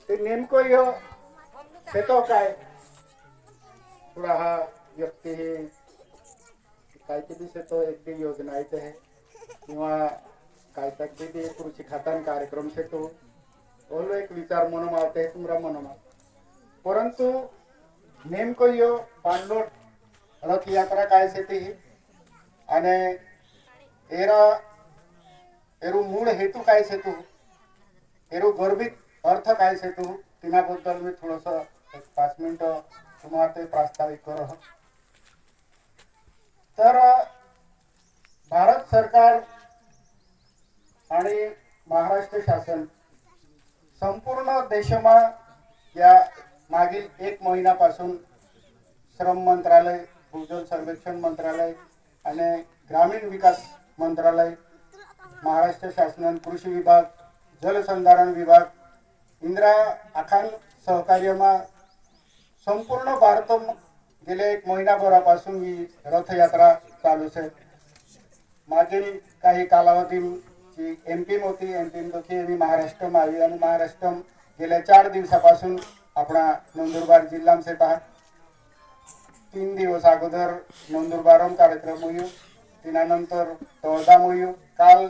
ते नेमकं ह्यो शेतो काय थोडा हा व्यक्ती हे काहीतरी शेतो एक दी योजना आहे किंवा काय तरी कृषी खातान कार्यक्रम शेतो बोलो एक विचार म्हणून आवते तुमरा म्हणून परंतु नेमकं ह्यो पाणलोट रथ यात्रा काय शेती आणि एरा एरू मूळ हेतू काय सेतू एरू गर्भित अर्थ काय सेतू तिनाबद्दल मी थोडस एक 5 मिनिट तुम्हाला ते प्रास्ताविक कर तर भारत सरकार आणि महाराष्ट्र शासन संपूर्ण देशमा या मागील 1 महिन्यापासून श्रम मंत्रालय भूजल सर्वेक्षण मंत्रालय आणि ग्रामीण विकास मंत्रालय महाराष्ट्र शासन कृषी विभाग जलसंधारण विभाग इंदिरा आखान सहकार्यमा संपूर्ण भारत गेल्या 1 महिनाभरापासून ही रथयात्रा चालू आहे. मागील काही कालावधीची एमपी होती एमपी दोखी मी महाराष्ट्र आली आणि महाराष्ट्र गेल्या 4 दिवसापासून आपला नंदुरबार जिल्हा से पहा 3 दिवस अगोदर नंदुरबारम कार्यक्रम होईल तिनानंतर तळोदा होईल काल